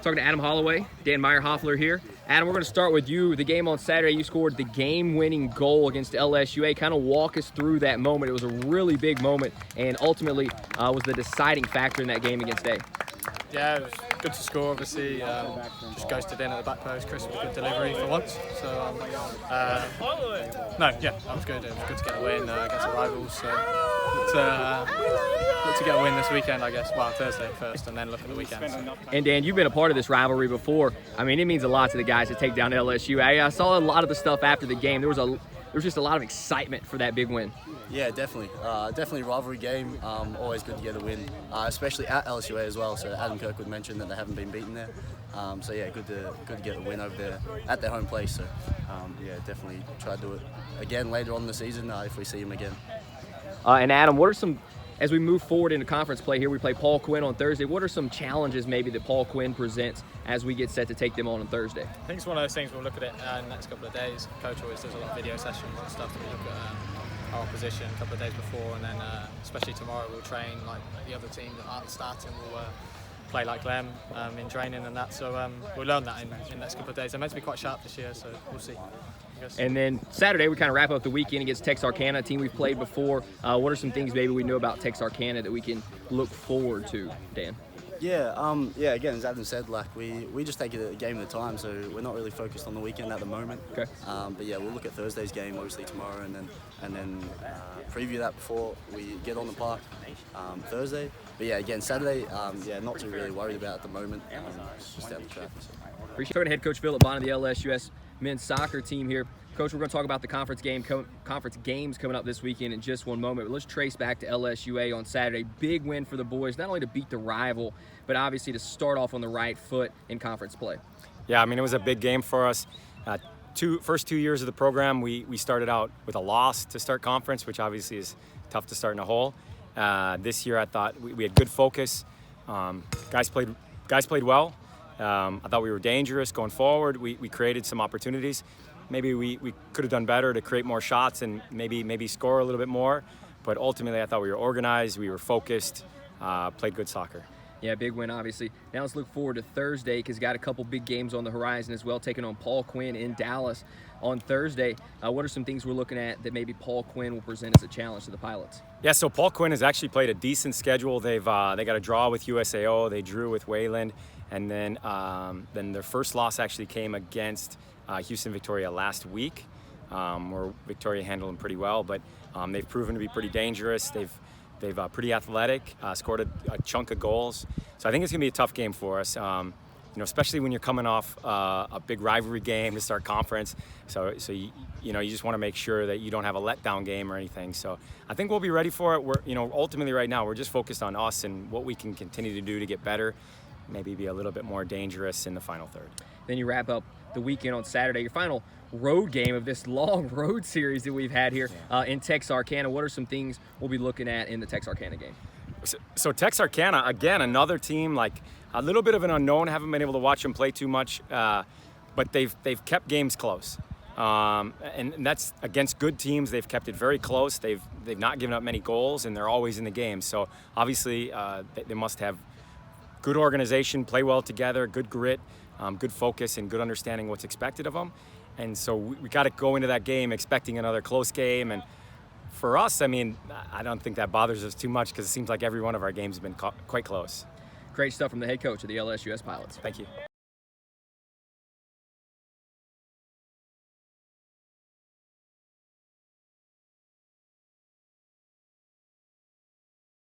Talking to Adam Holloway, Dan Meyer-Hoffler here. Adam, we're going to start with you. The game on Saturday, you scored the game-winning goal against LSUA. Kind of walk us through that moment. It was a really big moment and ultimately was the deciding factor in that game against A. Yeah, it was good to score, obviously. Just ghosted in at the back post. Chris with a good delivery for once. So, that was good. It was good to get a win against the rivals. So, good to get a win this weekend, I guess. Well, Thursday first, and then look at the weekend. So. And Dan, you've been a part of this rivalry before. I mean, it means a lot to the guys to take down LSU. I saw a lot of the stuff after the game. There was just a lot of excitement for that big win. Yeah, definitely. Definitely a rivalry game. Always good to get a win, especially at LSUA as well. So Adam Kirkwood mentioned that they haven't been beaten there. So yeah, good to get a win over there at their home place. So yeah, definitely try to do it again later on in the season if we see them again. And Adam, what are some, as we move forward into conference play here, we play Paul Quinn on Thursday. What are some challenges maybe that Paul Quinn presents as we get set to take them on Thursday? I think it's one of those things we'll look at it in the next couple of days. Coach always does a lot of video sessions and stuff that we look at our opposition a couple of days before, and then especially tomorrow we'll train like the other team that aren't starting. We'll play like them in training and that. So we'll learn that in the next couple of days. They're meant to be quite sharp this year, so we'll see. And then Saturday, we kind of wrap up the weekend against Texarkana, a team we've played before. What are some things maybe we know about Texarkana that we can look forward to, Dan? Yeah, again, as Adam said, like we just take it a game at a time, so we're not really focused on the weekend at the moment. Okay. But yeah, we'll look at Thursday's game obviously tomorrow, and then preview that before we get on the park Thursday. But yeah, again, Saturday, not too really worried about at the moment. Just down the track. So. Appreciate it. Head Coach Philip Bond of the LSUS men's soccer team here. Coach, we're going to talk about the conference games coming up this weekend in just one moment. But let's trace back to LSUA on Saturday. Big win for the boys, not only to beat the rival, but obviously to start off on the right foot in conference play. Yeah, I mean, it was a big game for us. First 2 years of the program, we started out with a loss to start conference, which obviously is tough to start in a hole. This year, I thought we had good focus. Guys played well. I thought we were dangerous going forward. We created some opportunities. Maybe we could have done better to create more shots and maybe score a little bit more. But ultimately, I thought we were organized, we were focused, played good soccer. Yeah, big win, obviously. Now let's look forward to Thursday because got a couple big games on the horizon as well, taking on Paul Quinn in Dallas on Thursday. What are some things we're looking at that maybe Paul Quinn will present as a challenge to the Pilots? Yeah, so Paul Quinn has actually played a decent schedule. They got a draw with USAO. They drew with Wayland. And then their first loss actually came against Houston Victoria last week, where Victoria handled them pretty well. But they've proven to be pretty dangerous. They've pretty athletic, scored a chunk of goals. So I think it's going to be a tough game for us, especially when you're coming off a big rivalry game to start conference. So you just want to make sure that you don't have a letdown game or anything. So I think we'll be ready for it. We're ultimately right now we're just focused on us and what we can continue to do to get better. Maybe be a little bit more dangerous in the final third. Then you wrap up the weekend on Saturday, your final road game of this long road series that we've had here in Texarkana. What are some things we'll be looking at in the Texarkana game? So Texarkana, again, another team, like a little bit of an unknown. Haven't been able to watch them play too much, but they've kept games close. And that's against good teams. They've kept it very close. They've not given up many goals, and they're always in the game. So obviously they must have good organization, play well together, good grit, good focus, and good understanding what's expected of them. And so we got to go into that game expecting another close game. And for us, I mean, I don't think that bothers us too much because it seems like every one of our games has been quite close. Great stuff from the head coach of the LSUS Pilots. Thank you.